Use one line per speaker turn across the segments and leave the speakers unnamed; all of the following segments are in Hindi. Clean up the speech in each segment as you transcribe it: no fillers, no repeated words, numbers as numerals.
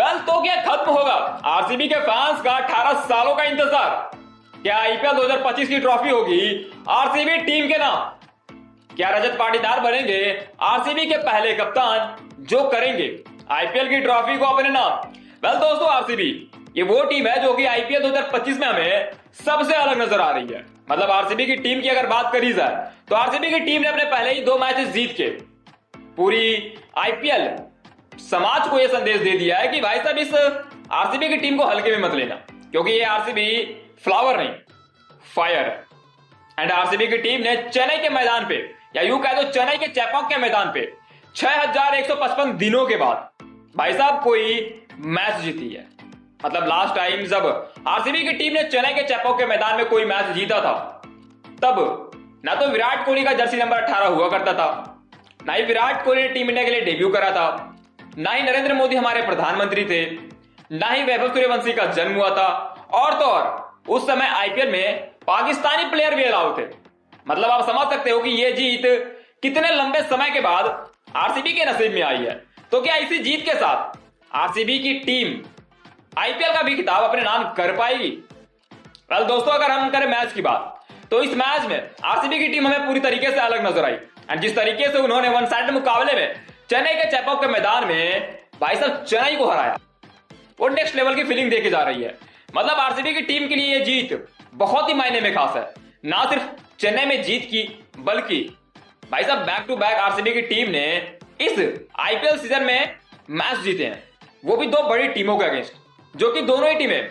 वेल तो क्या खत्म होगा आरसीबी के फैंस का 18 सालों का इंतजार। क्या आईपीएल 2025 की ट्रॉफी होगी आरसीबी टीम के नाम? क्या रजत पाटीदार बनेंगे आरसीबी के पहले कप्तान जो करेंगे आईपीएल की ट्रॉफी को अपने नाम? वेल दोस्तों, आरसीबी ये वो टीम है जो कि आईपीएल 2025 में हमें सबसे अलग नजर आ रही है। मतलब आरसीबी की टीम की अगर बात करी जाए तो आरसीबी की टीम ने अपने पहले ही 2 मैचेस जीत के पूरी आईपीएल समाज को यह संदेश दे दिया है कि भाई साहब इस आरसीबी की टीम को हल्के में मत लेना, क्योंकि ये आरसीबी फ्लावर नहीं फायर है। एंड आरसीबी की टीम ने चेन्नई के मैदान पे, या यूं कह दो चेन्नई के चेपॉक के मैदान पे 6155 दिनों के बाद भाई साहब कोई मैच जीती है। मतलब लास्ट टाइम जब आरसीबी की टीम ने चेन्नई के चेपॉक के मैदान में कोई मैच जीता था, तब ना तो विराट कोहली का जर्सी नंबर 18 हुआ करता था, ना ही विराट कोहली ने टीम इंडिया के लिए डेब्यू करा था, ना ही नरेंद्र मोदी हमारे प्रधानमंत्री थे, ना ही वैभव सूर्यवंशी का जन्म हुआ था, और तो और उस समय आईपीएल में पाकिस्तानी प्लेयर भी अलाउ थे। मतलब आप समझ सकते हो कि यह जीत कितने लंबे समय के बाद आरसीबी के नसीब में आई है। तो क्या इसी जीत के साथ आरसीबी की टीम आईपीएल का भी खिताब अपने नाम कर पाएगी? कल दोस्तों अगर हम करें मैच की बात, तो इस मैच में आरसीबी की टीम हमें पूरी तरीके से अलग नजर आई। एंड जिस तरीके से उन्होंने वन साइड मुकाबले में चेन्नई के चेपॉक के मैदान में भाई साहब चेन्नई को हराया, वो नेक्स्ट लेवल की फीलिंग देके जा रही है। मतलब आरसीबी की टीम के लिए यह जीत बहुत ही मायने में खास है। ना सिर्फ चेन्नई में जीत की, बल्कि भाई साहब बैक टू बैक आरसीबी की टीम ने इस आईपीएल सीजन में मैच जीते हैं, वो भी 2 बड़ी टीमों के अगेंस्ट, जो कि दोनों ही टीमें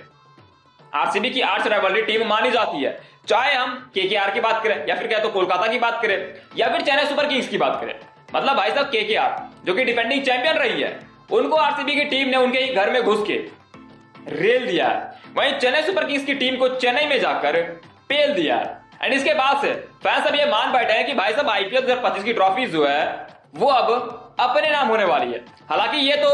आरसीबी की आर्च राइवलरी टीम मानी जाती है। चाहे हम केकेआर की बात करें, या फिर क्या तो कोलकाता की बात करें, या फिर चेन्नई सुपर किंग्स की बात करें। मतलब भाई साहब केकेआर जो कि डिफेंडिंग चैंपियन रही है, उनको आरसीबी की टीम ने उनके ही घर में घुस के रेल दिया है। वहीं चेन्नई सुपर किंग्स की टीम को चेन्नई में जाकर पेल दिया है। एंड इसके बाद से फैंस अब ये मान बैठे हैं कि भाई साहब आईपीएल 2025 की ट्रॉफी जो है वो अब अपने नाम होने वाली है। हालांकि ये तो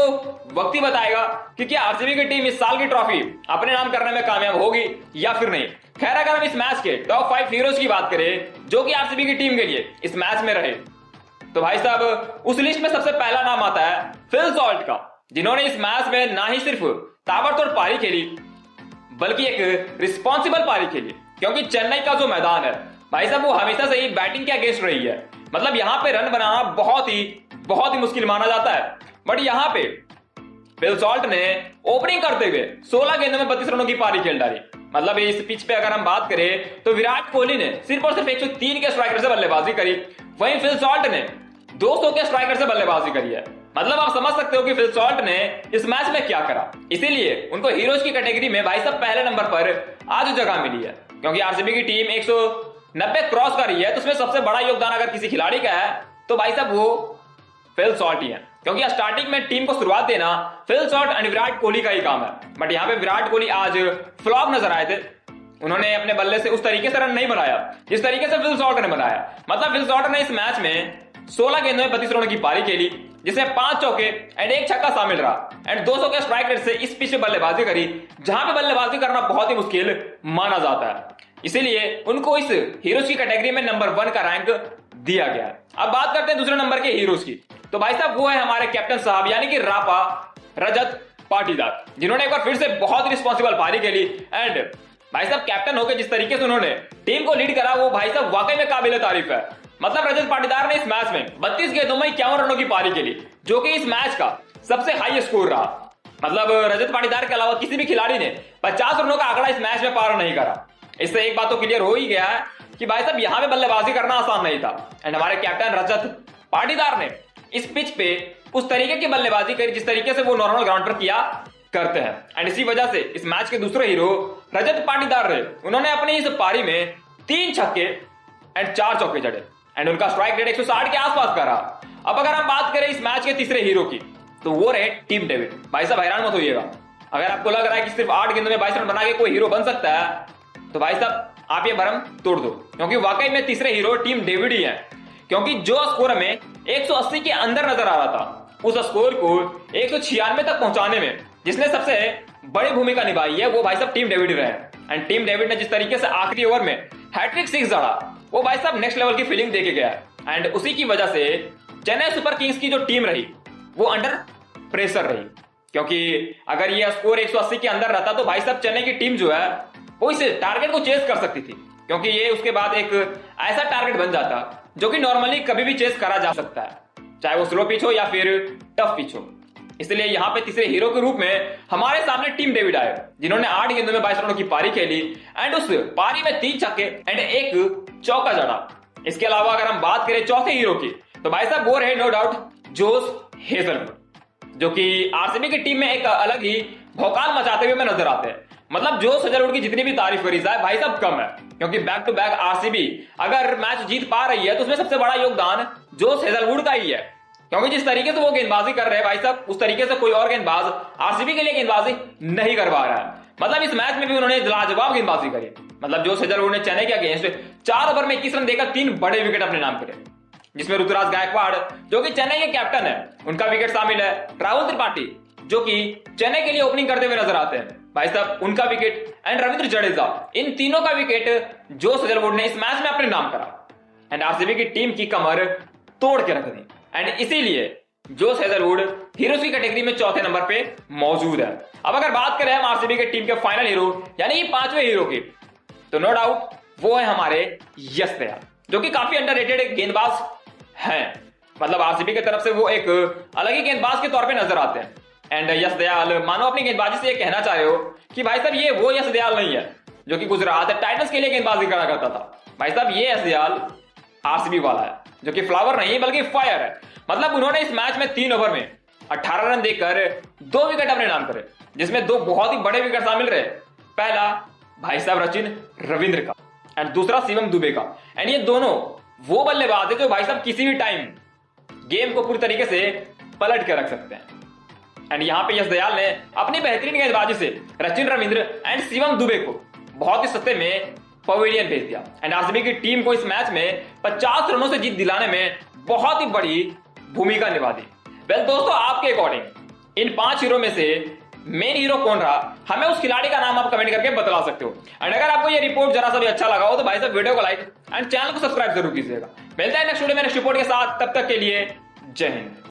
वक्त ही बताएगा कि क्या आरसीबी की टीम इस साल की ट्रॉफी अपने नाम करने में कामयाब होगी या फिर नहीं। खैर, अगर हम इस मैच के टॉप 5 हीरोज की बात करें जो कि आरसीबी की टीम के लिए इस मैच में रहे, तो भाई साहब उस लिस्ट में सबसे पहला नाम आता है फिल सॉल्ट का, जिन्होंने इस मैच में ना ही सिर्फ ताबड़तोड़ पारी खेली, बल्कि एक रिस्पॉन्सिबल पारी खेली। क्योंकि चेन्नई का जो मैदान है भाई साहब वो हमेशा से ही बैटिंग के अगेंस्ट रही है। मतलब यहां पे रन बनाना बहुत ही मुश्किल माना जाता है। बट यहां पे फिल सॉल्ट ने ओपनिंग करते हुए 16 गेंदों में 32 रनों की पारी खेल डाली। मतलब इस पिच पे अगर हम बात करें तो विराट कोहली ने सिर्फ और सिर्फ 103 के स्ट्राइकर से बल्लेबाजी करी, वहीं फिल सॉल्ट ने 200 के स्ट्राइकर से बल्लेबाजी करी है। मतलब आप समझ सकते हो कि फिल सॉल्ट ने इस मैच में क्या करा। इसीलिए उनको हीरोज की कैटेगरी में भाई साहब पहले नंबर पर आज जगह मिली है। क्योंकि आरसीबी की टीम 190 क्रॉस कर रही है, तो उसमें सबसे बड़ा योगदान अगर किसी खिलाड़ी का है तो भाई साहब वो फिल सॉल्ट ही है। क्योंकि स्टार्टिंग में टीम को शुरुआत देना Phil Salt and Virat Kohli का ही काम है। बट यहाँ पे विराट कोहली आज फ्लॉप नजर आए थे। उन्होंने अपने बल्ले से उस तरीके से रन नहीं बनाया जिस तरीके से फिल सॉल्ट ने बनाया। मतलब फिल सॉल्ट ने इस मैच में 16 गेंदों में 32 रनों की पारी खेली, जिसमें 5 चौके एंड 1 छक्का शामिल रहा, एंड 200 के स्ट्राइक रेट से इस पिच पे बल्लेबाजी करी, जहां पे बल्लेबाजी करना बहुत ही मुश्किल माना जाता है। इसीलिए उनको इस हीरोज की कैटेगरी में नंबर 1 का रैंक दिया गया। अब बात करते हैं दूसरे नंबर के हीरोज की, तो भाई साहब वो है हमारे कैप्टन साहब यानी कि रापा रजत पाटीदार, जिन्होंने एक बार फिर से बहुत ही रिस्पॉन्सिबल पारी खेली। एंड भाई साहब कैप्टन होकर जिस तरीके से उन्होंने टीम को लीड करा वो भाई साहब वाकई में काबिल तारीफ है। मतलब रजत पाटीदार ने इस मैच में 32 गेंदों में 51 रनों की पारी खेली, जो कि इस मैच का सबसे हाई स्कोर रहा। मतलब रजत पाटीदार के अलावा किसी भी खिलाड़ी ने 50 रनों का आंकड़ा इस मैच में पार नहीं करा। इससे एक बात तो क्लियर हो ही गया है कि भाई साहब यहां पे बल्लेबाजी करना आसान नहीं था। एंड हमारे कैप्टन रजत पाटीदार ने इस पिच पे उस तरीके की बल्लेबाजी करी जिस तरीके से वो नॉर्मल ग्राउंड पर किया करते हैं। एंड इसी वजह से इस मैच के दूसरे हीरो रजत पाटीदार रहे। उन्होंने अपनी इस पारी में 3 छक्के एंड 4 चौके जड़े, एंड उनका स्ट्राइक रेट 160 के आसपास का रहा। अब अगर हम बात करें इस मैच के तीसरे हीरो की, तो वो रहे टीम डेविड। भाई साहब हैरान मत होइएगा, अगर आपको लग रहा है कि सिर्फ 8 गेंदों में 22 रन बना के कोई हीरो बन सकता है, तो भाई साहब आप ये भरम तोड़ दो, क्योंकि वाकई में तीसरे हीरो टीम डेविड ही है। क्योंकि जो स्कोर हमें 180 के अंदर नजर आ रहा था, उस स्कोर को 196 तक पहुंचाने में जिसने सबसे बड़ी भूमिका निभाई है वो भाई साहब टीम डेविड रहे। एंड टीम डेविड ने जिस तरीके से आखिरी ओवर में हैट्रिक 6 जड़ा, वो भाई साहब नेक्स्ट लेवल की फीलिंग देके गया। एंड उसी की वजह से चेन्नई सुपर किंग्स की जो टीम रही वो अंडर प्रेशर रही, क्योंकि अगर ये स्कोर 180 के अंदर रहता तो भाई साहब चेन्नई की टीम जो है वो इस टारगेट को चेस कर सकती थी, क्योंकि ये उसके बाद एक ऐसा टारगेट बन जाता जो कि नॉर्मली कभी भी चेस करा जा सकता है, चाहे वो स्लो पिच हो या फिर टफ पिच हो। इसलिए यहाँ पे तीसरे हीरो के रूप में हमारे सामने टीम डेविड आए, जिन्होंने 8 गेंदों में 22 रनों की पारी खेली एंड उस पारी में 3 छक्के एंड 1 चौका जड़ा। इसके अलावा अगर हम बात करें चौथे हीरो की तो भाई साहब वो रहे नो डाउट जोश हेजलवुड, जो कि आरसीबी की टीम में एक अलग ही भौकाल मचाते हुए नजर आते हैं। मतलब जोश हेजलवुड की जितनी भी तारीफ करी जाए भाई साहब कम है, क्योंकि बैक टू बैक आरसीबी अगर मैच जीत पा रही है तो उसमें सबसे बड़ा योगदान जोश हेजलवुड का ही है, क्योंकि जिस तरीके से वो गेंदबाजी कर रहे हैं भाई साहब उस तरीके से कोई और गेंदबाज आरसीबी के लिए गेंदबाजी नहीं कर पा रहा है। मतलब इस मैच में भी उन्होंने लाजवाब गेंदबाजी करी। मतलब जोश हेजलवुड ने चेन्नई के अगेंस्ट 4 ओवर में 21 रन देकर 3 बड़े विकेट अपने नाम करे, जिसमें ऋतुराज गायकवाड़ जो कि चेन्नई के कैप्टन है उनका विकेट शामिल है, राहुल त्रिपाठी जो कि चेन्नई के लिए ओपनिंग करते हुए नजर आते हैं भाई साहब उनका विकेट एंड रविंद्र जडेजा, इन तीनों का विकेट जोश हेजलवुड ने इस मैच में अपने नाम करा एंड आरसीबी की टीम की कमर तोड़ के रख दी। एंड इसीलिए जोश हेजलवुड हीरोज की कैटेगरी में चौथे नंबर पे मौजूद है। अब अगर बात करें हम आरसीबी के टीम के फाइनल हीरो यानी 5वें हीरो की, तो नो डाउट वो है हमारे यश दयाल, जो कि काफी अंडररेटेड गेंदबाज हैं। मतलब आरसीबी की तरफ से वो एक अलग ही गेंदबाज के तौर पे नजर आते हैं। एंड यश दयाल मानो अपनी गेंदबाजी से ये कहना चाह रहे हो कि भाई साहब ये वो यश दयाल नहीं है जो कि गुजरात टाइटंस के लिए गेंदबाजी करा करता था। भाई साहब ये यश दयाल आरसीबी वाला है, जो कि फ्लावर नहीं बल्कि फायर है। मतलब उन्होंने इस मैच में 3 ओवर में 18 रन देकर 2 विकेट अपने नाम करे, जिसमें 2 बहुत ही बड़े विकेट शामिल रहे। पहला भाई साहब सचिन रविंद्र का एंड दूसरा शिवम दुबे का। एंड ये दोनों वो बल्लेबाज है जो भाई साहब किसी भी टाइम गेम को पूरी तरीके से पलट के रख सकते हैं। एंड यहाँ पे यश दयाल ने अपनी बेहतरीन गेंदबाजी से सचिन रविंद्र एंड शिवम दुबे को बहुत ही सस्ते में पवेलियन भेज दिया एंड आरसीबी की टीम को इस मैच में 50 रनों से जीत दिलाने में बहुत ही बड़ी भूमिका निभा दी। वेल दोस्तों, आपके अकॉर्डिंग इन 5 हीरो में से मेन हीरो कौन रहा, हमें उस खिलाड़ी का नाम आप कमेंट करके बतला सकते हो। एंड अगर आपको ये रिपोर्ट जरा सा भी अच्छा लगा हो तो भाई साहब वीडियो को लाइक एंड चैनल को सब्सक्राइब जरूर कीजिएगा। मिलता है नेक्स्ट वीडियो में नेक्स्ट रिपोर्ट के साथ, तब तक के लिए जय हिंद।